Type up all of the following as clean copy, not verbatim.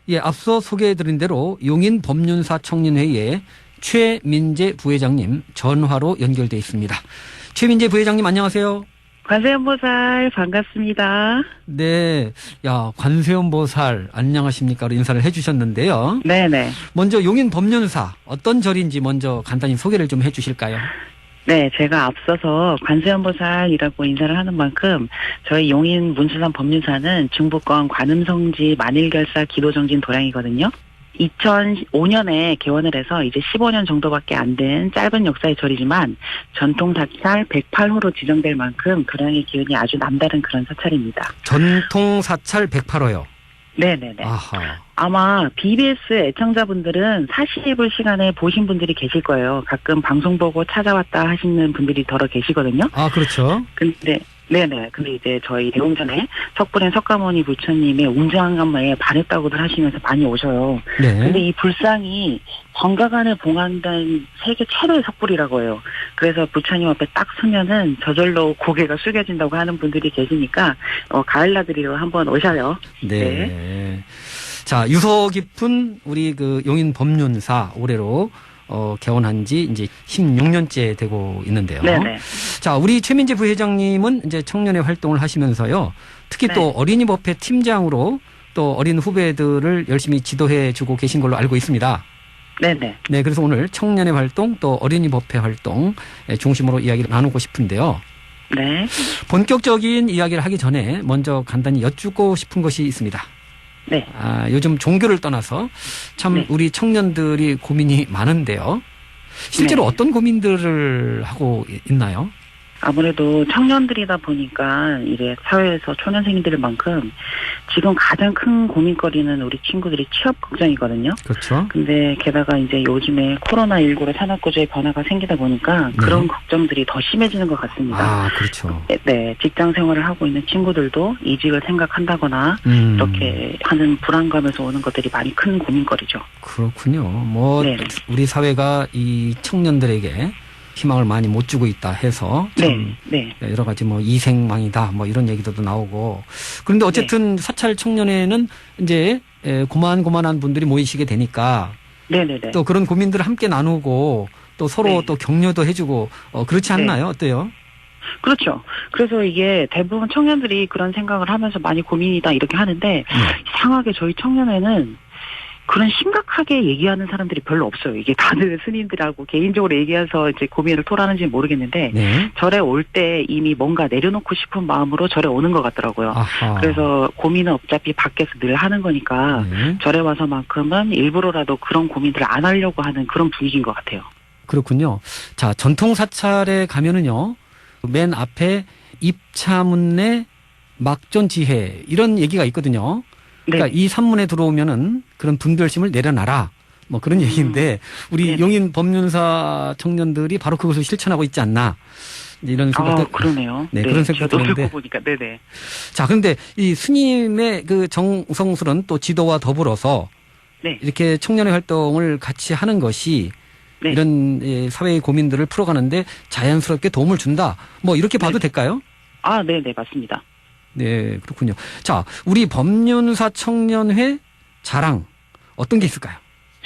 예, 앞서 소개해드린 대로 용인 법륜사 청년회의의 최민재 부회장님 전화로 연결돼 있습니다. 최민재 부회장님 안녕하세요. 관세음보살 반갑습니다. 네, 야 관세음보살 안녕하십니까로 인사를 해주셨는데요. 네네. 먼저 용인 법륜사 어떤 절인지 먼저 간단히 소개를 좀 해주실까요? 네, 제가 앞서서 관세음보살이라고 인사를 하는 만큼 저희 용인 문수산 법륜사는 중부권 관음성지 만일결사 기도정진 도량이거든요. 2005년에 개원을 해서 이제 15년 정도밖에 안 된 짧은 역사의 절이지만 전통 사찰 108호로 지정될 만큼 도량의 기운이 아주 남다른 그런 사찰입니다. 전통 사찰 108호요. 네네네. 아하. 아마 BBS 애청자분들은 사실 볼 시간에 보신 분들이 계실 거예요. 가끔 방송 보고 찾아왔다 하시는 분들이 더러 계시거든요. 아, 그렇죠. 근데 네네. 근데 이제 저희 대웅전에 석불엔 석가모니 부처님의 웅장함에 반했다고들 하시면서 많이 오셔요. 네. 근데 이 불상이 정가간을 봉안된 세계 최대의 석불이라고 해요. 그래서 부처님 앞에 딱 서면은 저절로 고개가 숙여진다고 하는 분들이 계시니까 가을나들이로 한번 오셔요. 네. 네. 자, 유서 깊은 우리 그 용인 법륜사 올해로 개원한 지 이제 16년째 되고 있는데요. 네네. 자, 우리 최민재 부회장님은 이제 청년회 활동을 하시면서요. 특히 네. 또 어린이 법회 팀장으로 또 어린 후배들을 열심히 지도해 주고 계신 걸로 알고 있습니다. 네네. 네, 그래서 오늘 청년회 활동 또 어린이 법회 활동 중심으로 이야기를 나누고 싶은데요. 네. 본격적인 이야기를 하기 전에 먼저 간단히 여쭙고 싶은 것이 있습니다. 네. 요즘 종교를 떠나서 참 네. 우리 청년들이 고민이 많은데요. 실제로 네. 어떤 고민들을 하고 있나요? 아무래도 청년들이다 보니까 이제 사회에서 초년생들만큼 지금 가장 큰 고민거리는 우리 친구들이 취업 걱정이거든요. 그렇죠. 근데 게다가 이제 요즘에 코로나19로 산업구조의 변화가 생기다 보니까 그런 걱정들이 더 심해지는 것 같습니다. 아, 그렇죠. 네, 직장 생활을 하고 있는 친구들도 이직을 생각한다거나 이렇게 하는 불안감에서 오는 것들이 많이 큰 고민거리죠. 그렇군요. 뭐 네네. 우리 사회가 이 청년들에게 희망을 많이 못 주고 있다 해서 참 네. 여러 가지 뭐 이생망이다 뭐 이런 얘기도 나오고 그런데 어쨌든 사찰 청년회는 이제 고만고만한 분들이 모이시게 되니까 네네네. 또 그런 고민들을 함께 나누고 또 서로 네. 또 격려도 해주고 그렇지 않나요? 네. 어때요? 그렇죠. 그래서 이게 대부분 청년들이 그런 생각을 하면서 많이 고민이다 이렇게 하는데 이상하게 저희 청년회는 그런 심각하게 얘기하는 사람들이 별로 없어요. 이게 다들 스님들하고 개인적으로 얘기해서 이제 고민을 토라는지는 모르겠는데 네. 절에 올 때 이미 뭔가 내려놓고 싶은 마음으로 절에 오는 것 같더라고요. 아하. 그래서 고민은 어차피 밖에서 늘 하는 거니까 네. 절에 와서만큼은 일부러라도 그런 고민들을 안 하려고 하는 그런 분위기인 것 같아요. 그렇군요. 자, 전통 사찰에 가면은요. 맨 앞에 입차문내 막존지혜 이런 얘기가 있거든요. 그러니까 이 산문에 들어오면은 그런 분별심을 내려놔라. 뭐 그런 얘기인데 우리 네네. 용인 법륜사 청년들이 바로 그것을 실천하고 있지 않나. 이런 생각도 그러네요. 네, 그런 생각도 저도 드는데. 듣고 보니까 네네. 자, 그런데 이 스님의 그 정성스러운 또 지도와 더불어서 네. 이렇게 청년의 활동을 같이 하는 것이 네. 이런 사회의 고민들을 풀어가는데 자연스럽게 도움을 준다. 뭐 이렇게 봐도 될까요? 네네 맞습니다. 네, 그렇군요. 자, 우리 법륜사 청년회 자랑 어떤 게 있을까요?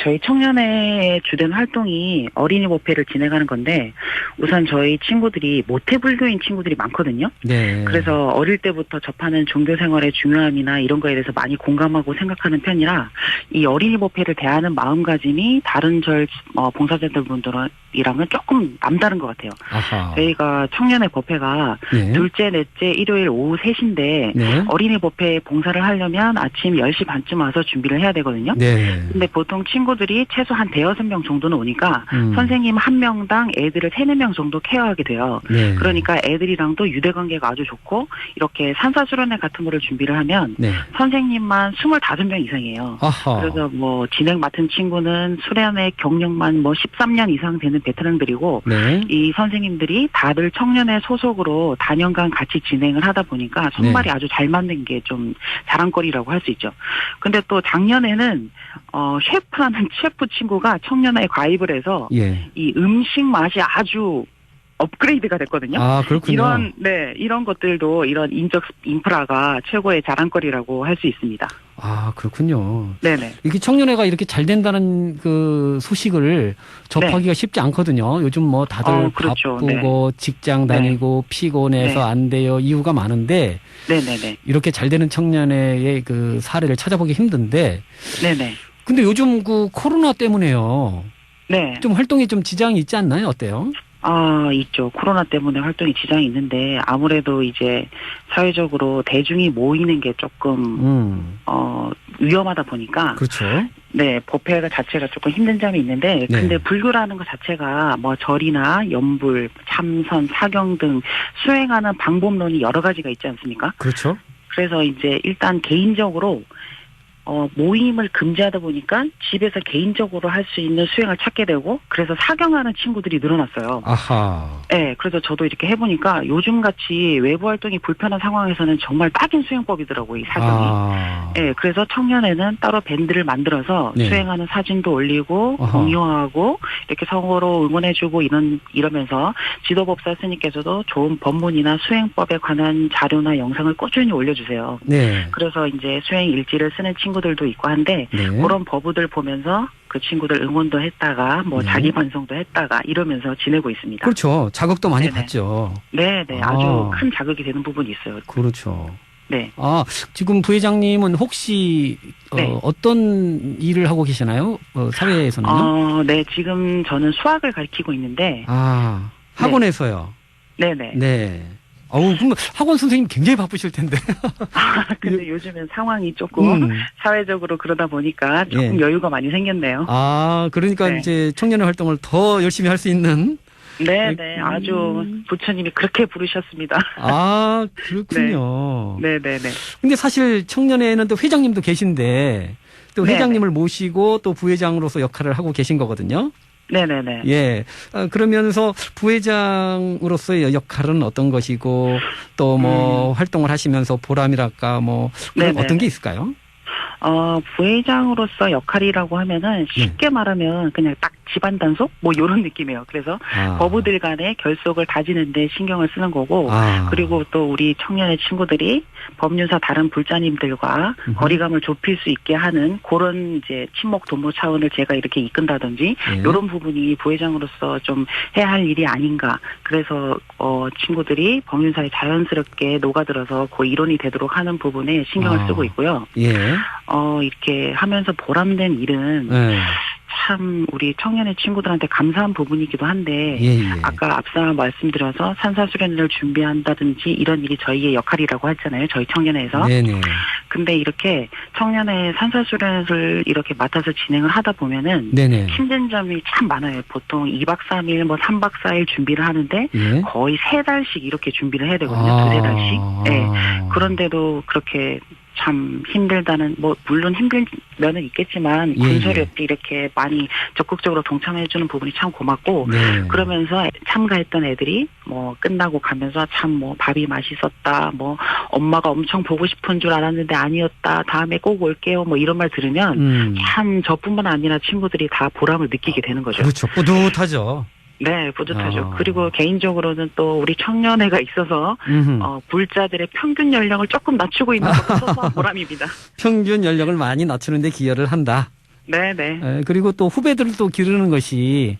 저희 청년회의 주된 활동이 어린이 법회를 진행하는 건데 우선 저희 친구들이 모태불교인 친구들이 많거든요. 네. 그래서 어릴 때부터 접하는 종교 생활의 중요함이나 이런 거에 대해서 많이 공감하고 생각하는 편이라 이 어린이 법회를 대하는 마음가짐이 다른 절 봉사자들분들이랑은 조금 남다른 것 같아요. 아하. 저희가 청년회 법회가 네. 둘째, 넷째, 일요일 오후 3시인데 네. 어린이 법회 봉사를 하려면 아침 10시 반쯤 와서 준비를 해야 되거든요. 네. 근데 보통 친구들이 최소 한 대여섯 명 정도는 오니까 선생님 한 명당 애들을 3, 4명 정도 케어하게 돼요. 네. 그러니까 애들이랑도 유대관계가 아주 좋고 이렇게 산사수련회 같은 거를 준비를 하면 네. 선생님만 25명 이상이에요. 아하. 그래서 뭐 진행 맡은 친구는 수련회 경력만 뭐 13년 이상 되는 베테랑들이고 네. 이 선생님들이 다들 청년회 소속으로 다년간 같이 진행을 하다 보니까 손발이 네. 아주 잘 맞는 게 좀 자랑거리라고 할 수 있죠. 근데 또 작년에는 셰프라는 셰프 친구가 청년회에 가입을 해서 예. 이 음식 맛이 아주 업그레이드가 됐거든요. 아, 그렇군요. 이런 것들도 이런 인적 인프라가 최고의 자랑거리라고 할 수 있습니다. 아, 그렇군요. 네네. 이게 청년회가 이렇게 잘 된다는 그 소식을 접하기가 쉽지 않거든요. 요즘 뭐 다들 그렇죠. 바쁘고 직장 다니고 피곤해서 안 돼요. 이유가 많은데 네네네. 이렇게 잘 되는 청년회의 그 사례를 찾아보기 힘든데 네네. 근데 요즘 그 코로나 때문에요. 네. 좀 활동에 좀 지장이 있지 않나요? 어때요? 있죠. 코로나 때문에 활동에 지장이 있는데 아무래도 이제 사회적으로 대중이 모이는 게 조금 위험하다 보니까 그렇죠. 네, 법회 자체가 조금 힘든 점이 있는데 근데 불교라는 것 자체가 뭐 절이나 연불, 참선, 사경 등 수행하는 방법론이 여러 가지가 있지 않습니까? 그렇죠. 그래서 이제 일단 개인적으로 모임을 금지하다 보니까 집에서 개인적으로 할 수 있는 수행을 찾게 되고 그래서 사경하는 친구들이 늘어났어요. 아하. 네, 그래서 저도 이렇게 해보니까 요즘같이 외부 활동이 불편한 상황에서는 정말 딱인 수행법이더라고요, 이 사경이. 네, 그래서 청년회는 따로 밴드를 만들어서 수행하는 사진도 올리고 공유하고 이렇게 서로 응원해주고 이러면서 지도법사 스님께서도 좋은 법문이나 수행법에 관한 자료나 영상을 꾸준히 올려주세요. 네. 그래서 이제 수행 일지를 쓰는 친구들도 있고 한데 그런 법우들 보면서 그 친구들 응원도 했다가 뭐 자기 반성도 했다가 이러면서 지내고 있습니다. 그렇죠. 자극도 많이 받죠. 네네. 아주 큰 자극이 되는 부분이 있어요. 그렇죠. 네. 지금 부회장님은 혹시 어떤 일을 하고 계시나요? 사회에서는요? 네. 지금 저는 수학을 가르치고 있는데. 학원에서요? 네네. 네. 그럼 학원 선생님 굉장히 바쁘실 텐데. 근데 요즘은 상황이 조금 사회적으로 그러다 보니까 조금 여유가 많이 생겼네요. 그러니까 이제 청년의 활동을 더 열심히 할 수 있는. 네네. 아주 부처님이 그렇게 부르셨습니다. 그렇군요. 네네네. 근데 사실 청년회에는 또 회장님도 계신데 또 회장님을 모시고 또 부회장으로서 역할을 하고 계신 거거든요. 네네네. 예. 그러면서 부회장으로서의 역할은 어떤 것이고 또 뭐 활동을 하시면서 보람이랄까 뭐 어떤 게 있을까요? 부회장으로서 역할이라고 하면은 쉽게 말하면 그냥 딱 집안 단속? 뭐 요런 느낌이에요. 그래서 법우들 간의 결속을 다지는데 신경을 쓰는 거고 그리고 또 우리 청년의 친구들이 법륜사 다른 불자님들과 거리감을 좁힐 수 있게 하는 그런 이제 친목 도모 차원을 제가 이렇게 이끈다든지 요런 부분이 부회장으로서 좀 해야 할 일이 아닌가. 그래서 친구들이 법륜사에 자연스럽게 녹아들어서 그 일원이 되도록 하는 부분에 신경을 쓰고 있고요. 이렇게 하면서 보람된 일은 참 우리 청년의 친구들한테 감사한 부분이기도 한데 아까 앞서 말씀드려서 산사수련을 준비한다든지 이런 일이 저희의 역할이라고 했잖아요. 저희 청년회에서. 근데 이렇게 청년회 산사수련을 이렇게 맡아서 진행을 하다 보면은 힘든 점이 참 많아요. 보통 2박 3일 뭐 3박 4일 준비를 하는데 거의 3달씩 이렇게 준비를 해야 되거든요. 두세 달씩. 그런데도 그렇게 참 힘들다는 뭐 물론 힘든 면은 있겠지만 군소리 없이 이렇게 많이 적극적으로 동참해주는 부분이 참 고맙고 그러면서 참가했던 애들이 뭐 끝나고 가면서 참 뭐 밥이 맛있었다 뭐 엄마가 엄청 보고 싶은 줄 알았는데 아니었다 다음에 꼭 올게요 뭐 이런 말 들으면 참 저뿐만 아니라 친구들이 다 보람을 느끼게 되는 거죠. 그렇죠. 뿌듯하죠. 네, 뿌듯하죠. 그리고 개인적으로는 또 우리 청년회가 있어서 불자들의 평균 연령을 조금 낮추고 있는 것도 소소한 보람입니다. 평균 연령을 많이 낮추는 데 기여를 한다. 네네. 그리고 또 후배들을 또 기르는 것이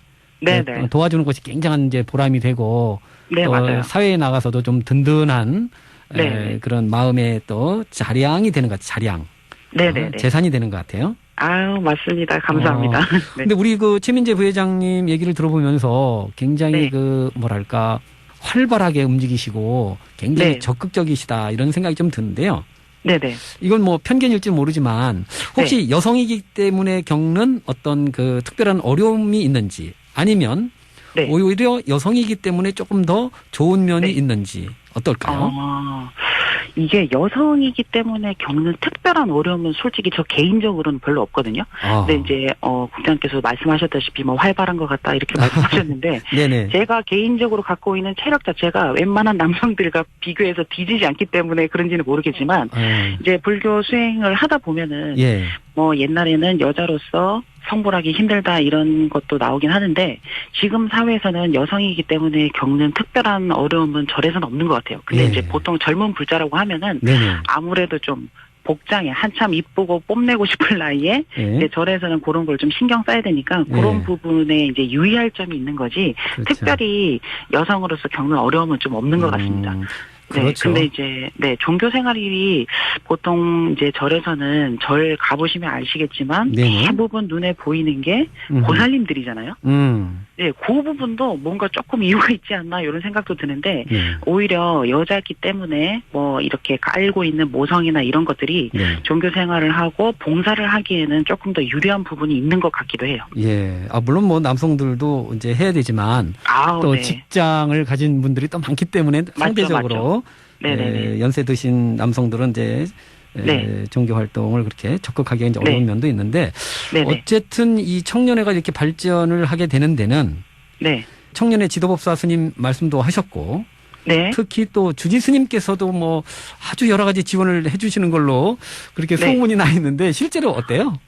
도와주는 것이 굉장한 이제 보람이 되고 또 맞아요. 사회에 나가서도 좀 든든한 그런 마음의 또 자량이 되는 것 같아요. 자량. 네네. 재산이 되는 것 같아요. 맞습니다. 감사합니다. 근데 우리 그 최민재 부회장님 얘기를 들어보면서 굉장히 그 뭐랄까 활발하게 움직이시고 굉장히 적극적이시다 이런 생각이 좀 드는데요. 네네. 이건 뭐 편견일지 모르지만 혹시 여성이기 때문에 겪는 어떤 그 특별한 어려움이 있는지 아니면 오히려 여성이기 때문에 조금 더 좋은 면이 있는지 어떨까요? 이게 여성이기 때문에 겪는 특별한 어려움은 솔직히 저 개인적으로는 별로 없거든요. 근데 이제 국장께서 말씀하셨다시피 뭐 활발한 것 같다 이렇게 말씀하셨는데 제가 개인적으로 갖고 있는 체력 자체가 웬만한 남성들과 비교해서 뒤지지 않기 때문에 그런지는 모르겠지만 이제 불교 수행을 하다 보면은 뭐 옛날에는 여자로서 성불하기 힘들다 이런 것도 나오긴 하는데 지금 사회에서는 여성이기 때문에 겪는 특별한 어려움은 절에서는 없는 것 같아요. 근데 이제 보통 젊은 불자라고 하면은 아무래도 좀 복장에 한참 이쁘고 뽐내고 싶을 나이에 예. 이제 절에서는 그런 걸 좀 신경 써야 되니까 그런 예. 부분에 이제 유의할 점이 있는 거지 그렇죠. 특별히 여성으로서 겪는 어려움은 좀 없는 것 같습니다. 네, 그렇죠. 근데 이제, 네, 종교 생활이 보통 이제 절에서는 절 가보시면 아시겠지만 네네. 대부분 눈에 보이는 게 고살님들이잖아요. 네, 그 부분도 뭔가 조금 이유가 있지 않나 이런 생각도 드는데 네. 오히려 여자기 때문에 뭐 이렇게 깔고 있는 모성이나 이런 것들이 네. 종교 생활을 하고 봉사를 하기에는 조금 더 유리한 부분이 있는 것 같기도 해요. 예. 물론 뭐 남성들도 이제 해야 되지만 또 네. 직장을 가진 분들이 또 많기 때문에 상대적으로 네네네. 연세 드신 남성들은 이제 네. 종교 활동을 그렇게 적극하기가 이제 어려운 면도 있는데 네네. 어쨌든 이 청년회가 이렇게 발전을 하게 되는 데는 네. 청년회 지도법사 스님 말씀도 하셨고 네. 특히 또 주지 스님께서도 뭐 아주 여러 가지 지원을 해 주시는 걸로 그렇게 네. 소문이 나 있는데 실제로 어때요?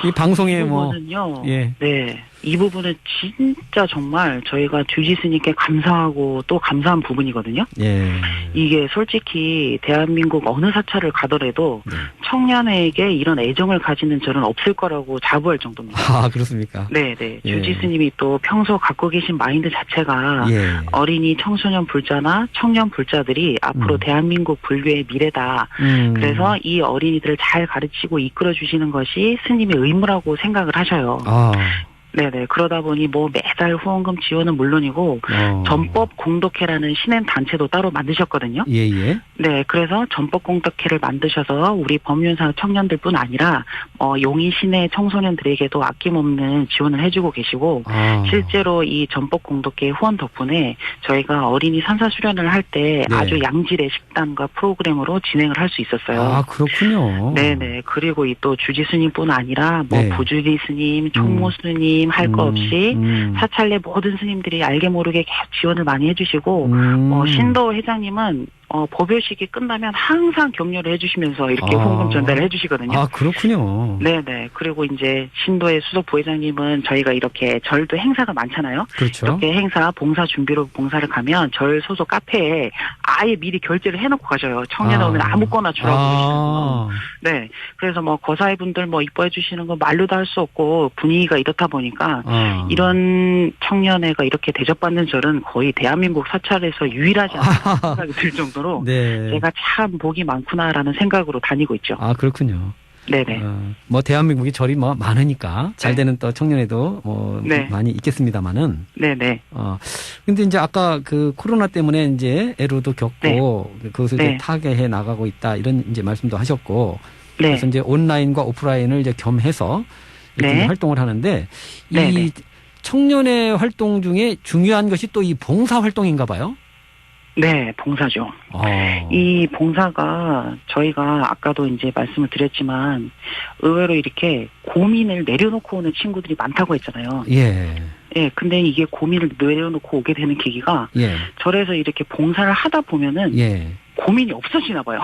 이 방송에 이 부분은요. 예. 네. 이 부분은 진짜 정말 저희가 주지 스님께 감사하고 또 감사한 부분이거든요. 예. 이게 솔직히 대한민국 어느 사찰을 가더라도 청년에게 이런 애정을 가지는 절은 없을 거라고 자부할 정도입니다. 아, 그렇습니까? 네네. 예. 주지 스님이 또 평소 갖고 계신 마인드 자체가 예. 어린이 청소년 불자나 청년 불자들이 앞으로 대한민국 불교의 미래다. 그래서 이 어린이들을 잘 가르치고 이끌어 주시는 것이 스님의 의무라고 생각을 하셔요. 아. 네네. 그러다 보니 뭐 매달 후원금 지원은 물론이고 전법 공덕회라는 신행 단체도 따로 만드셨거든요. 예예. 네. 그래서 전법 공덕회를 만드셔서 우리 법륜사 청년들뿐 아니라 용인 시내 청소년들에게도 아낌없는 지원을 해주고 계시고 실제로 이 전법 공덕회 후원 덕분에 저희가 어린이 산사 수련을 할 때 네. 아주 양질의 식단과 프로그램으로 진행을 할 수 있었어요. 아, 그렇군요. 네네. 그리고 이 또 주지 스님뿐 아니라 뭐 네. 부주지 스님, 총무 스님 할 거 없이 사찰 내 모든 스님들이 알게 모르게 계속 지원을 많이 해주시고 신도 회장님은 법요식이 끝나면 항상 격려를 해주시면서 이렇게 후원금 전달을 해주시거든요. 아, 그렇군요. 네네. 그리고 이제 신도의 수석 부회장님은 저희가 이렇게 절도 행사가 많잖아요. 그렇죠. 이렇게 행사 봉사 준비로 봉사를 가면 절 소속 카페에 아예 미리 결제를 해놓고 가셔요. 청년회 오면 아무거나 주라고 그러시는 네. 그래서 뭐 거사의 분들 뭐 이뻐해 주시는 거 말로도 할 수 없고 분위기가 이렇다 보니까 이런 청년회가 이렇게 대접받는 절은 거의 대한민국 사찰에서 유일하지 않나 생각이 들 정도로 네. 제가 참 복이 많구나라는 생각으로 다니고 있죠. 아, 그렇군요. 네네. 뭐 대한민국이 절이 뭐 많으니까 잘 네. 되는 또 청년회도 뭐 네. 많이 있겠습니다만은. 네네. 근데 이제 아까 그 코로나 때문에 이제 애로도 겪고 그것을 이제 네. 타개해 나가고 있다 이런 이제 말씀도 하셨고. 네. 그래서 이제 온라인과 오프라인을 이제 겸해서 이렇게 네. 활동을 하는데 네, 이 네. 청년회 활동 중에 중요한 것이 또 이 봉사 활동인가 봐요. 네, 봉사죠. 이 봉사가 저희가 아까도 이제 말씀을 드렸지만 의외로 이렇게 고민을 내려놓고 오는 친구들이 많다고 했잖아요. 예. 예, 근데 이게 고민을 내려놓고 오게 되는 계기가 예. 절에서 이렇게 봉사를 하다 보면은 예. 고민이 없어지나 봐요.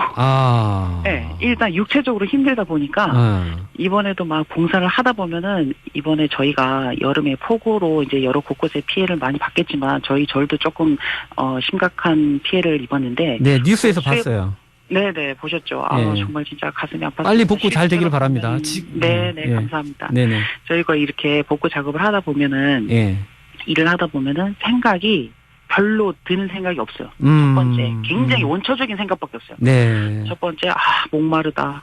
네, 일단 육체적으로 힘들다 보니까 이번에도 막 봉사를 하다 보면은 이번에 저희가 여름에 폭우로 이제 여러 곳곳에 피해를 많이 받겠지만 저희 절도 조금 심각한 피해를 입었는데 네, 뉴스에서 봤어요. 네네 보셨죠. 예. 정말 진짜 가슴이 아팠습니다. 빨리 복구 잘 되기를 바랍니다. 네네 예. 감사합니다. 네네. 저희가 이렇게 복구 작업을 하다 보면은 예. 일을 하다 보면은 생각이 별로 드는 생각이 없어요. 첫 번째, 굉장히 원초적인 생각밖에 없어요. 네. 첫 번째, 목마르다,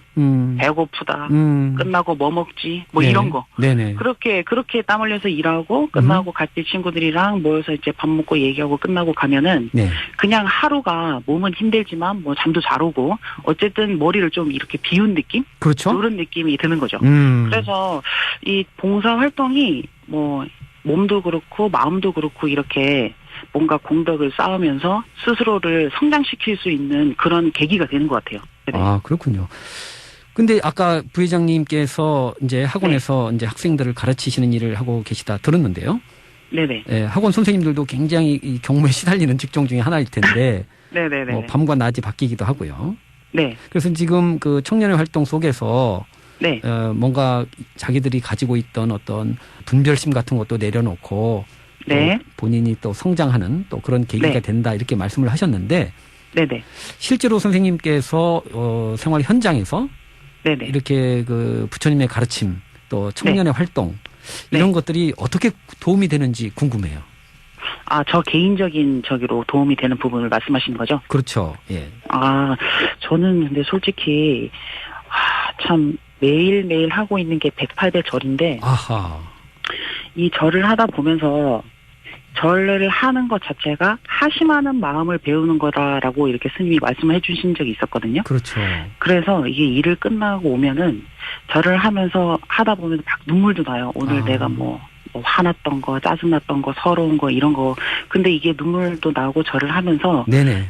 배고프다, 끝나고 뭐 먹지, 뭐 네. 이런 거. 네네. 그렇게 땀 흘려서 일하고, 끝나고 같이 친구들이랑 모여서 이제 밥 먹고 얘기하고 끝나고 가면은, 네. 그냥 하루가 몸은 힘들지만 뭐 잠도 잘 오고, 어쨌든 머리를 좀 이렇게 비운 느낌? 그렇죠. 그런 느낌이 드는 거죠. 그래서 이 봉사 활동이 뭐, 몸도 그렇고, 마음도 그렇고, 이렇게 뭔가 공덕을 쌓으면서 스스로를 성장시킬 수 있는 그런 계기가 되는 것 같아요. 네. 아, 그렇군요. 근데 아까 부회장님께서 이제 학원에서 이제 학생들을 가르치시는 일을 하고 계시다 들었는데요. 네네. 예, 학원 선생님들도 굉장히 이 경무에 시달리는 직종 중에 하나일 텐데. 네네네. 뭐 밤과 낮이 바뀌기도 하고요. 네. 그래서 지금 그 청년의 활동 속에서 네. 뭔가 자기들이 가지고 있던 어떤 분별심 같은 것도 내려놓고 네. 또 본인이 또 성장하는 또 그런 계기가 네. 된다 이렇게 말씀을 하셨는데 네네. 실제로 선생님께서 생활 현장에서 네네. 이렇게 그 부처님의 가르침 또 청년의 활동 이런 것들이 어떻게 도움이 되는지 궁금해요. 저 개인적인 저기로 도움이 되는 부분을 말씀하시는 거죠? 그렇죠. 예. 저는 근데 솔직히, 참, 매일매일 하고 있는 게 108배 절인데, 아하. 이 절을 하다 보면서, 절을 하는 것 자체가 하심하는 마음을 배우는 거다라고 이렇게 스님이 말씀을 해주신 적이 있었거든요. 그렇죠. 그래서 이게 일을 끝나고 오면은, 절을 하면서 하다 보면 막 눈물도 나요. 오늘 내가 뭐 화났던 거, 짜증났던 거, 서러운 거, 이런 거. 근데 이게 눈물도 나고 절을 하면서 네네.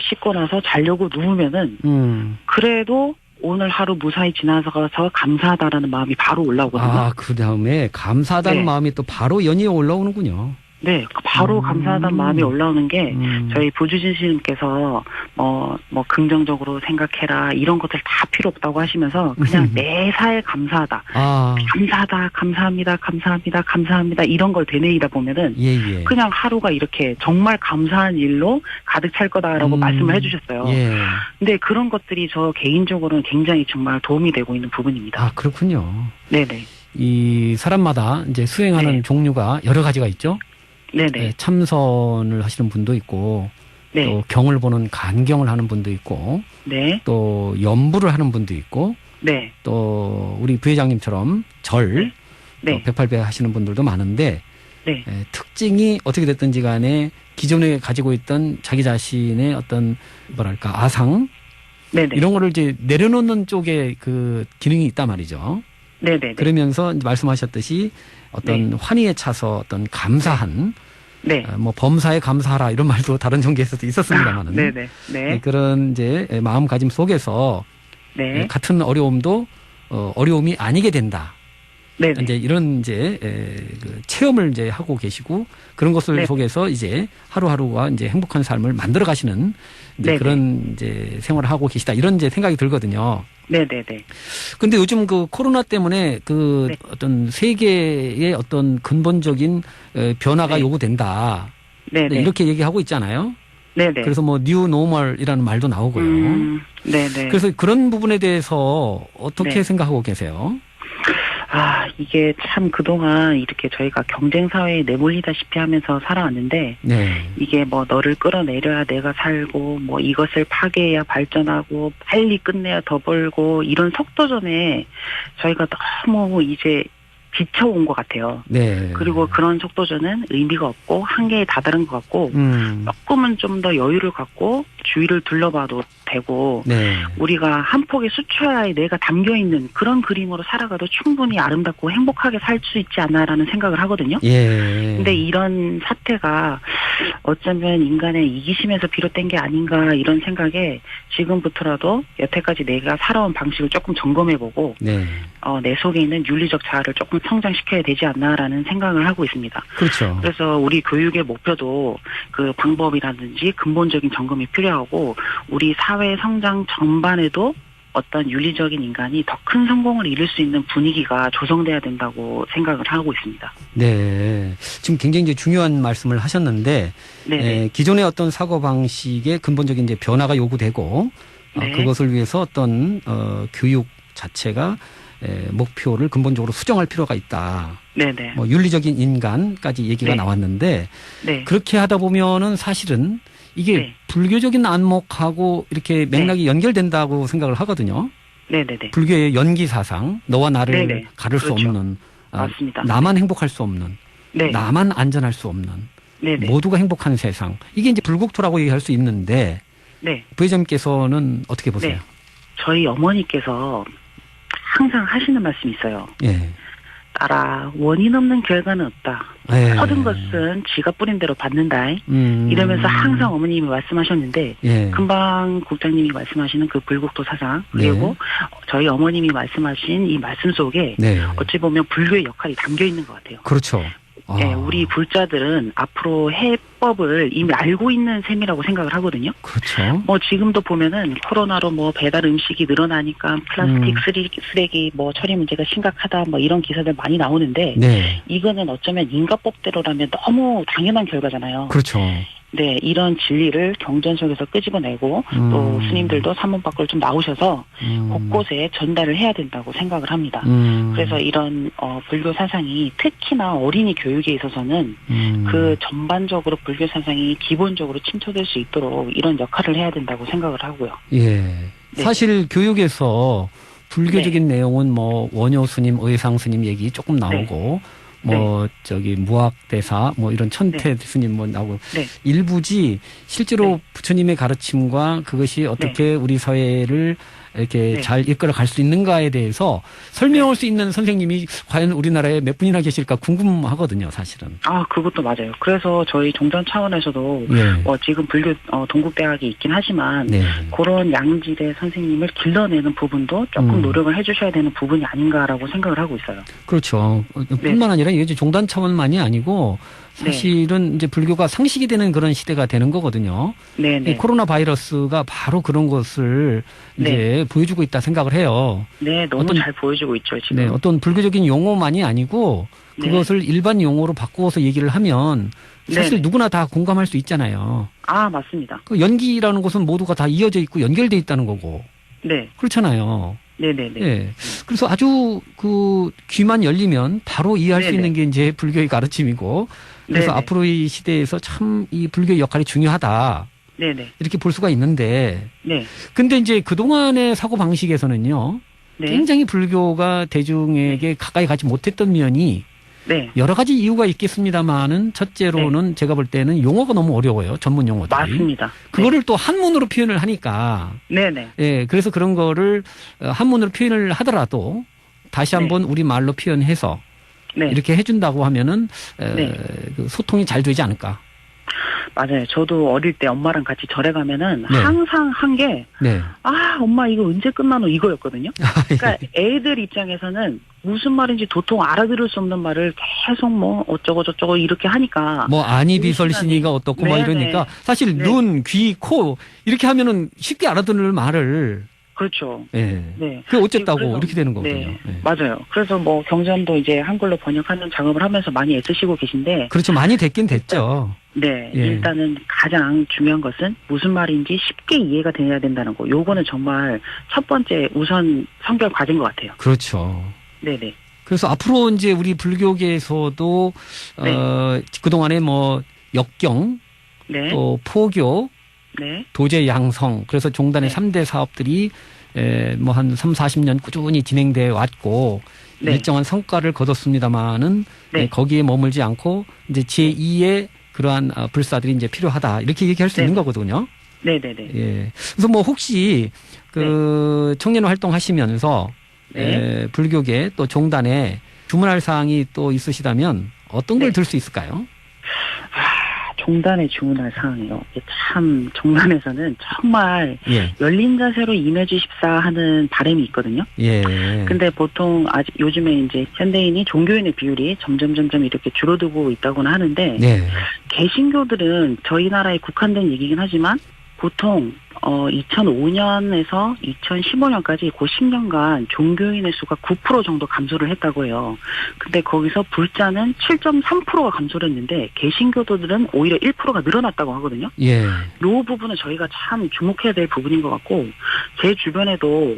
씻고 나서 자려고 누우면은 그래도 오늘 하루 무사히 지나서 감사하다라는 마음이 바로 올라오거든요. 그 다음에 감사하다는 마음이 또 바로 연이어 올라오는군요. 네, 바로 감사하다는 마음이 올라오는 게 저희 부주진 스님께서 뭐 긍정적으로 생각해라 이런 것들 다 필요 없다고 하시면서 그냥 매사에 감사하다, 감사하다, 감사합니다, 감사합니다, 감사합니다 이런 걸 되뇌이다 보면은 그냥 하루가 이렇게 정말 감사한 일로 가득 찰 거다라고 말씀을 해주셨어요. 근데 그런 것들이 저 개인적으로는 굉장히 정말 도움이 되고 있는 부분입니다. 그렇군요. 네네. 이 사람마다 이제 수행하는 종류가 여러 가지가 있죠. 네네. 참선을 하시는 분도 있고, 또 경을 보는 간경을 하는 분도 있고, 또 연부를 하는 분도 있고, 또 우리 부회장님처럼 절, 또 108배 하시는 분들도 많은데, 특징이 어떻게 됐든지 간에 기존에 가지고 있던 자기 자신의 어떤 뭐랄까 아상, 이런 거를 이제 내려놓는 쪽에 그 기능이 있단 말이죠. 그러면서 이제 말씀하셨듯이 어떤 환희에 차서 어떤 감사한, 뭐 범사에 감사하라 이런 말도 다른 종교에서도 있었습니다만은, 그런 이제 마음가짐 속에서 같은 어려움도 어려움이 아니게 된다. 이제 이런 이제 그 체험을 이제 하고 계시고 그런 것을 속에서 이제 하루하루가 이제 행복한 삶을 만들어 가시는 이제 그런 이제 생활을 하고 계시다 이런 이제 생각이 들거든요. 근데 요즘 그 코로나 때문에 그 어떤 세계의 어떤 근본적인 변화가 요구된다. 이렇게 얘기하고 있잖아요. 그래서 뭐 뉴 노멀이라는 말도 나오고요. 그래서 그런 부분에 대해서 어떻게 생각하고 계세요? 이게 참 그동안 이렇게 저희가 경쟁사회에 내몰리다시피 하면서 살아왔는데, 이게 뭐 너를 끌어내려야 내가 살고, 뭐 이것을 파괴해야 발전하고, 빨리 끝내야 더 벌고, 이런 속도전에 저희가 너무 이제 지쳐온 것 같아요. 그리고 그런 속도전은 의미가 없고 한계에 다다른 것 같고 조금은 좀 더 여유를 갖고 주위를 둘러봐도 되고 우리가 한 폭의 수초야에 내가 담겨있는 그런 그림으로 살아가도 충분히 아름답고 행복하게 살 수 있지 않나라는 생각을 하거든요. 근데 이런 사태가 어쩌면 인간의 이기심에서 비롯된 게 아닌가 이런 생각에 지금부터라도 여태까지 내가 살아온 방식을 조금 점검해보고 내 속에 있는 윤리적 자아를 조금 성장시켜야 되지 않나라는 생각을 하고 있습니다. 그렇죠. 그래서 우리 교육의 목표도 그 방법이라든지 근본적인 점검이 필요하고 우리 사회 성장 전반에도 어떤 윤리적인 인간이 더 큰 성공을 이룰 수 있는 분위기가 조성돼야 된다고 생각을 하고 있습니다. 지금 굉장히 이제 중요한 말씀을 하셨는데 기존의 어떤 사고 방식의 근본적인 이제 변화가 요구되고 그것을 위해서 어떤 교육 자체가 목표를 근본적으로 수정할 필요가 있다. 뭐 윤리적인 인간까지 얘기가 나왔는데 그렇게 하다 보면은 사실은 이게 불교적인 안목하고 이렇게 맥락이 연결된다고 생각을 하거든요. 불교의 연기 사상, 너와 나를 가를 수 없는, 맞습니다. 나만 행복할 수 없는, 나만 안전할 수 없는, 모두가 행복한 세상. 이게 이제 불국토라고 얘기할 수 있는데 부회장님께서는 어떻게 보세요? 저희 어머니께서 항상 하시는 말씀이 있어요. 따라 원인 없는 결과는 없다. 얻은 것은 지가 뿌린 대로 받는다. 이러면서 항상 어머님이 말씀하셨는데 금방 국장님이 말씀하시는 그 불국토 사상 그리고 저희 어머님이 말씀하신 이 말씀 속에 어찌 보면 불교의 역할이 담겨 있는 것 같아요. 그렇죠. 우리 불자들은 앞으로 해법을 이미 알고 있는 셈이라고 생각을 하거든요. 그렇죠. 뭐 지금도 보면은 코로나로 뭐 배달 음식이 늘어나니까 플라스틱 쓰레기 뭐 처리 문제가 심각하다 뭐 이런 기사들 많이 나오는데 이거는 어쩌면 인과법대로라면 너무 당연한 결과잖아요. 그렇죠. 네, 이런 진리를 경전 속에서 끄집어내고 또 스님들도 산문 밖으로 좀 나오셔서 곳곳에 전달을 해야 된다고 생각을 합니다. 그래서 이런 불교 사상이 특히나 어린이 교육에 있어서는 그 전반적으로 불교 사상이 기본적으로 침투될 수 있도록 이런 역할을 해야 된다고 생각을 하고요. 예. 네. 사실 교육에서 불교적인 내용은 뭐 원효 스님, 의상 스님 얘기 조금 나오고 뭐 저기 무학대사 뭐 이런 천태 스님 뭐 나오고 일부지 실제로 부처님의 가르침과 그것이 어떻게 우리 사회를 이렇게 잘 이끌어 갈 수 있는가에 대해서 설명할 수 있는 선생님이 과연 우리나라에 몇 분이나 계실까 궁금하거든요, 사실은. 아, 그것도 맞아요. 그래서 저희 종전 차원에서도 지금 불교 동국대학이 있긴 하지만 그런 양질의 선생님을 길러내는 부분도 조금 노력을 해주셔야 되는 부분이 아닌가라고 생각을 하고 있어요. 그렇죠. 뿐만 아니라 이게 종단 차원만이 아니고 사실은 이제 불교가 상식이 되는 그런 시대가 되는 거거든요. 이 코로나 바이러스가 바로 그런 것을 이제 보여주고 있다 생각을 해요. 네, 너무 잘 보여주고 있죠, 지금. 네, 어떤 불교적인 용어만이 아니고 그것을 일반 용어로 바꾸어서 얘기를 하면 사실 누구나 다 공감할 수 있잖아요. 아, 맞습니다. 그 연기라는 것은 모두가 다 이어져 있고 연결돼 있다는 거고. 네. 그렇잖아요. 네네네. 예. 그래서 아주 그 귀만 열리면 바로 이해할 수 있는 게 이제 불교의 가르침이고 그래서 앞으로의 시대에서 참 이 불교의 역할이 중요하다. 이렇게 볼 수가 있는데. 근데 이제 그동안의 사고 방식에서는요. 굉장히 불교가 대중에게 가까이 가지 못했던 면이 여러 가지 이유가 있겠습니다만은 첫째로는 제가 볼 때는 용어가 너무 어려워요. 전문 용어들이. 맞습니다. 그거를 또 한문으로 표현을 하니까. 예, 그래서 그런 거를 한문으로 표현을 하더라도 다시 한번 우리 말로 표현해서 이렇게 해준다고 하면은 그 소통이 잘 되지 않을까. 맞아요. 저도 어릴 때 엄마랑 같이 절에 가면은 항상 한 게 아, 엄마 이거 언제 끝나노 이거였거든요. 그러니까 애들 입장에서는 무슨 말인지 도통 알아들을 수 없는 말을 계속 뭐 어쩌고 저쩌고 이렇게 하니까 뭐 아니비설신이가 어떻고 막 이러니까 사실 눈, 귀, 코 이렇게 하면은 쉽게 알아듣는 말을 그렇죠. 그 어쨌다고 이렇게 되는 거거든요. 맞아요. 그래서 뭐 경전도 이제 한글로 번역하는 작업을 하면서 많이 애쓰시고 계신데. 그렇죠. 많이 됐긴 됐죠. 일단은 가장 중요한 것은 무슨 말인지 쉽게 이해가 돼야 된다는 거. 요거는 정말 첫 번째 우선 선결 과제인 것 같아요. 그렇죠. 그래서 앞으로 이제 우리 불교계에서도 그동안에 뭐 역경, 또 포교, 도제 양성, 그래서 종단의 3대 사업들이 뭐 한 30-40년 꾸준히 진행돼 왔고 일정한 성과를 거뒀습니다마는 거기에 머물지 않고 이제 제2의 그러한 불사들이 이제 필요하다 이렇게 얘기할 수 있는 거거든요. 예. 그래서 뭐 혹시 그 청년 활동하시면서 불교계 또 종단에 주문할 사항이 또 있으시다면 어떤 걸 들 수 있을까요? 종단에 주문할 사항이요. 참 종단에서는 정말 열린 자세로 임해주십사 하는 바람이 있거든요. 근데 보통 아직 요즘에 이제 현대인이 종교인의 비율이 점점 이렇게 줄어들고 있다고는 하는데 개신교들은 저희 나라에 국한된 얘기긴 하지만 보통 2005년에서 2015년까지 그 10년간 종교인의 수가 9% 정도 감소를 했다고 해요. 근데 거기서 불자는 7.3%가 감소를 했는데 개신교도들은 오히려 1%가 늘어났다고 하거든요. 이 부분은 저희가 참 주목해야 될 부분인 것 같고 제 주변에도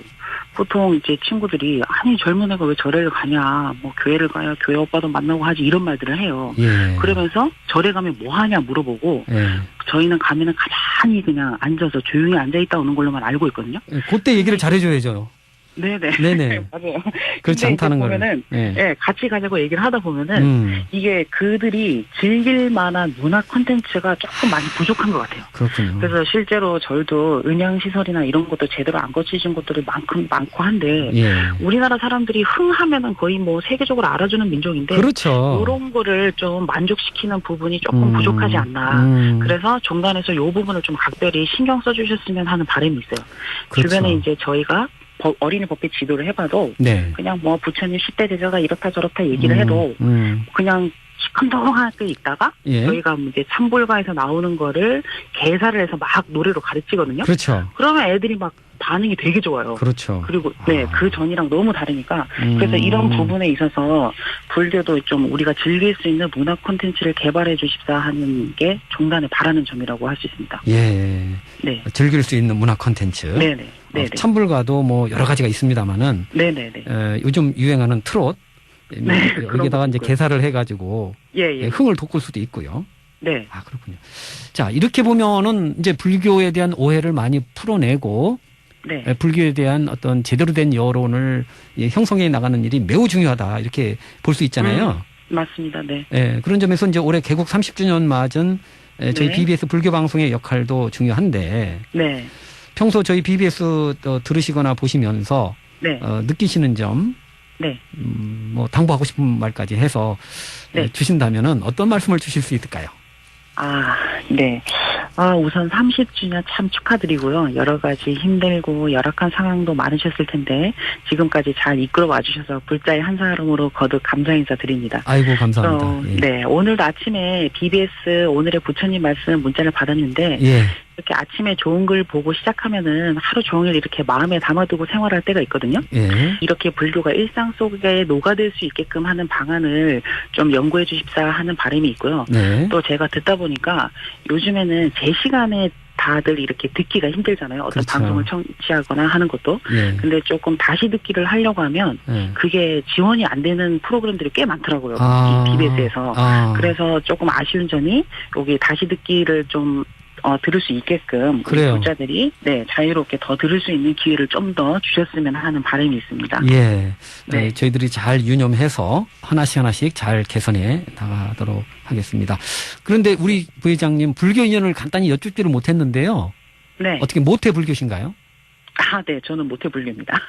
보통 이제 친구들이 아니 젊은 애가 왜 절에를 가냐 뭐 교회를 가야 교회 오빠도 만나고 하지 이런 말들을 해요. 그러면서 절에 가면 뭐 하냐 물어보고 저희는 가면은 가만히 그냥 앉아서 조용히 앉아있다 오는 걸로만 알고 있거든요. 그때 얘기를 잘해줘야죠. 네네. 맞아요. 그렇지 않다는 거는. 같이 가자고 얘기를 하다 보면은 이게 그들이 즐길 만한 문화 콘텐츠가 조금 많이 부족한 것 같아요. 그렇군요. 그래서 실제로 저희도 은양시설이나 이런 것도 제대로 안 거치신 것들이 많고 한데 우리나라 사람들이 흥하면은 거의 뭐 세계적으로 알아주는 민족인데 그렇죠. 이런 거를 좀 만족시키는 부분이 조금 부족하지 않나. 그래서 종단에서 이 부분을 좀 각별히 신경 써주셨으면 하는 바람이 있어요. 그렇죠. 주변에 이제 저희가 어린이 법회 지도를 해봐도 그냥 뭐 부처님 10대 대자가 이렇다 저렇다 얘기를 해도 그냥 시큰둥하게 있다가 저희가 이제 삼불가에서 나오는 거를 개사를 해서 막 노래로 가르치거든요. 그러면 애들이 막 반응이 되게 좋아요. 그리고 그 전이랑 너무 다르니까 그래서 이런 부분에 있어서 불교도 좀 우리가 즐길 수 있는 문화 콘텐츠를 개발해 주십사 하는 게 종단에 바라는 점이라고 할 수 있습니다. 예. 네. 즐길 수 있는 문화 콘텐츠. 네네. 네네. 찬불가도 뭐 여러 가지가 있습니다만은. 네네네. 요즘 유행하는 트롯. 네, 여기다가 이제 있고요. 개사를 해가지고. 예. 흥을 돋굴 수도 있고요. 네. 아, 그렇군요. 자, 이렇게 보면은 이제 불교에 대한 오해를 많이 풀어내고. 네. 불교에 대한 어떤 제대로 된 여론을 형성해 나가는 일이 매우 중요하다. 이렇게 볼 수 있잖아요. 맞습니다. 네. 예, 그런 점에서 이제 올해 개국 30주년 맞은 저희 네. BBS 불교 방송의 역할도 중요한데 네. 평소 저희 BBS 들으시거나 보시면서 네. 느끼시는 점, 네. 뭐 당부하고 싶은 말까지 해서 네. 주신다면은 어떤 말씀을 주실 수 있을까요? 네. 우선 30주년 참 축하드리고요. 여러 가지 힘들고 열악한 상황도 많으셨을 텐데 지금까지 잘 이끌어 와주셔서 불자의 한 사람으로 거듭 감사 인사드립니다. 아이고 감사합니다. 예. 네. 오늘도 아침에 BBS 오늘의 부처님 말씀 문자를 받았는데 예. 이렇게 아침에 좋은 글 보고 시작하면은 하루 종일 이렇게 마음에 담아두고 생활할 때가 있거든요. 예. 이렇게 불교가 일상 속에 녹아들 수 있게끔 하는 방안을 좀 연구해 주십사 하는 바람이 있고요. 네. 또 제가 듣다 보니까 요즘에는 제 시간에 다들 이렇게 듣기가 힘들잖아요. 어떤 그렇죠. 방송을 청취하거나 하는 것도. 예. 근데 조금 다시 듣기를 하려고 하면 예. 그게 지원이 안 되는 프로그램들이 꽤 많더라고요. 이 BBS에서. 그래서 조금 아쉬운 점이 여기 다시 듣기를 좀 들을 수 있게끔 그래요. 독자들이 자유롭게 더 들을 수 있는 기회를 좀 더 주셨으면 하는 바람이 있습니다. 예. 네. 저희들이 잘 유념해서 하나씩 잘 개선해 나가도록 하겠습니다. 그런데 우리 부회장님 불교 인연을 간단히 여쭙지를 못했는데요. 네. 어떻게 모태 불교신가요? 네. 저는 모태 불교입니다.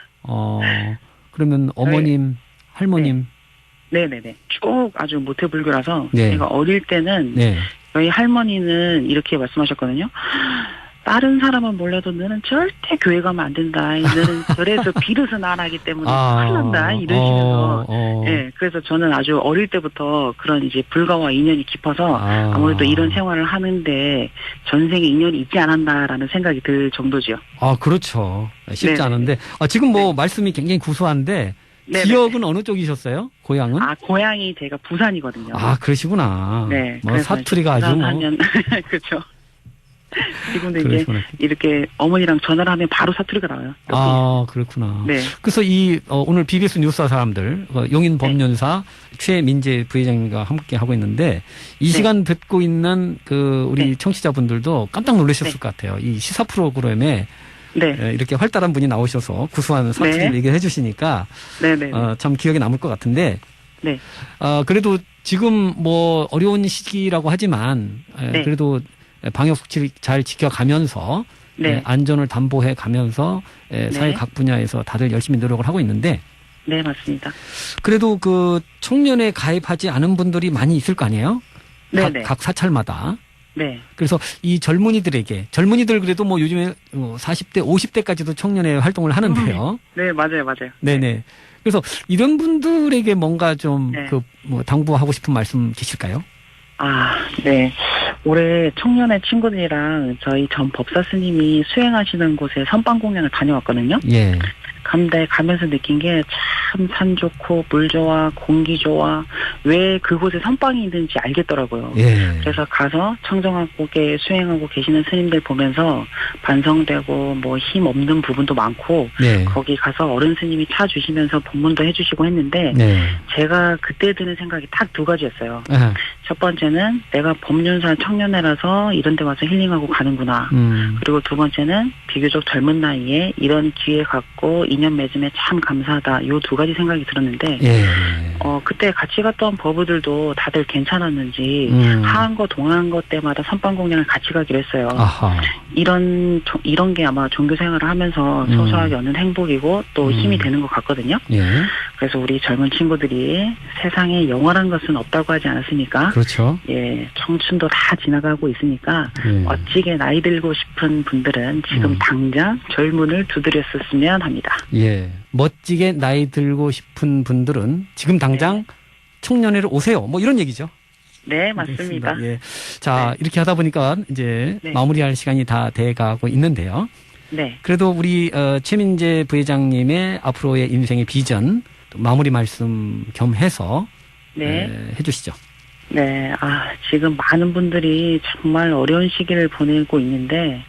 그러면 어머님, 할머님. 네네네. 쭉 아주 모태 불교라서 네. 제가 어릴 때는 네. 저희 할머니는 이렇게 말씀하셨거든요. 다른 사람은 몰라도 너는 절대 교회 가면 안 된다. 너는 절에서 비릇은 안 하기 때문에 큰일 난다. 이러시면서. 네, 그래서 저는 아주 어릴 때부터 그런 이제 불가와 인연이 깊어서 아무래도 이런 생활을 하는데 전생에 인연이 있지 않았나라는 생각이 들 정도죠. 그렇죠. 쉽지 네네. 않은데. 지금 뭐 말씀이 굉장히 구수한데 네네. 지역은 어느 쪽이셨어요? 고향은? 고향이 제가 부산이거든요. 그러시구나. 네. 뭐 사투리가 아주 뭐. 그렇죠. 지금도 이제 그러시구나. 이렇게 어머니랑 전화를 하면 바로 사투리가 나와요. 그렇구나. 네. 그래서 오늘 BBS 뉴스와 사람들, 용인 법륜사 최민재 부회장님과 함께 하고 있는데, 이 시간 듣고 있는 우리 청취자분들도 깜짝 놀라셨을 것 같아요. 이 시사 프로그램에 이렇게 활달한 분이 나오셔서 구수한 사투리를 얘기해 주시니까, 참 기억에 남을 것 같은데, 그래도 지금 뭐 어려운 시기라고 하지만, 그래도 방역수칙 잘 지켜가면서 안전을 담보해 가면서 사회 각 분야에서 다들 열심히 노력을 하고 있는데 네, 맞습니다. 그래도 청년에 가입하지 않은 분들이 많이 있을 거 아니에요? 각 사찰마다. 네. 그래서 이 젊은이들 그래도 뭐 요즘에 40대, 50대까지도 청년회 활동을 하는데요. 네, 맞아요. 네네. 그래서 이런 분들에게 뭔가 좀 뭐 당부하고 싶은 말씀 계실까요? 네. 올해 청년의 친구들이랑 저희 전 법사 스님이 수행하시는 곳에 선방 공연을 다녀왔거든요. 예. 근데 가면서 느낀 게 참 산 좋고 물 좋아 공기 좋아 왜 그곳에 선방이 있는지 알겠더라고요. 예. 그래서 가서 청정하게 수행하고 계시는 스님들 보면서 반성되고 뭐 힘 없는 부분도 많고 거기 가서 어른 스님이 차 주시면서 법문도 해주시고 했는데 제가 그때 드는 생각이 딱 두 가지였어요. 첫 번째는 내가 법륜사 청년회라서 이런 데 와서 힐링하고 가는구나. 그리고 두 번째는 비교적 젊은 나이에 이런 기회 갖고 인연 맺음에 참 감사하다. 요 두 가지 생각이 들었는데 그때 같이 갔던 법우들도 다들 괜찮았는지 하한 거 동한 거 때마다 선방 공연을 같이 가기로 했어요. 이런 게 아마 종교 생활을 하면서 소소하게 얻는 행복이고 또 힘이 되는 것 같거든요. 그래서 우리 젊은 친구들이 세상에 영원한 것은 없다고 하지 않았습니까? 그렇죠. 청춘도 다 지나가고 있으니까 멋지게 나이 들고 싶은 분들은 지금 당장 젊은을 두드렸었으면 합니다. 멋지게 나이 들고 싶은 분들은 지금 당장 청년회로 오세요. 뭐 이런 얘기죠. 네, 맞습니다. 자, 이렇게 하다 보니까 이제 마무리할 시간이 다 돼가고 있는데요. 그래도 우리 최민재 부회장님의 앞으로의 인생의 비전 마무리 말씀 겸해서 해주시죠. 네, 지금 많은 분들이 정말 어려운 시기를 보내고 있는데,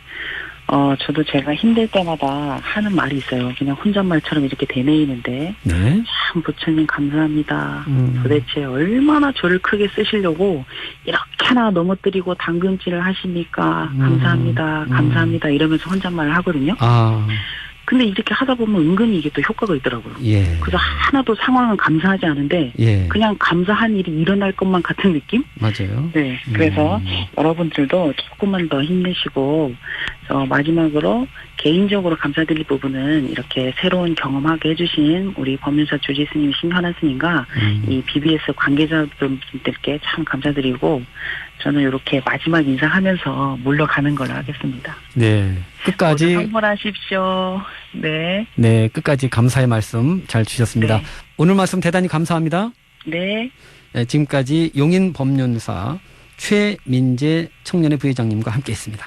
저도 제가 힘들 때마다 하는 말이 있어요. 그냥 혼잣말처럼 이렇게 되뇌이는데, 네. 참 부처님 감사합니다. 도대체 얼마나 저를 크게 쓰시려고 이렇게나 넘어뜨리고 당근질을 하십니까? 감사합니다. 감사합니다. 이러면서 혼잣말을 하거든요. 근데 이렇게 하다 보면 은근히 이게 또 효과가 있더라고요. 예. 그래서 하나도 상황은 감사하지 않은데 그냥 감사한 일이 일어날 것만 같은 느낌? 맞아요. 네. 그래서 여러분들도 조금만 더 힘내시고 마지막으로 개인적으로 감사드릴 부분은 이렇게 새로운 경험하게 해주신 우리 법륜사 주지 스님 신현한 스님과 이 BBS 관계자분들께 참 감사드리고 저는 이렇게 마지막 인사하면서 물러가는 걸로 하겠습니다. 네. 끝까지 선물하십시오. 네. 네, 끝까지 감사의 말씀 잘 주셨습니다. 네. 오늘 말씀 대단히 감사합니다. 네. 네, 지금까지 용인 법륜사 최민재 청년회 부회장님과 함께했습니다.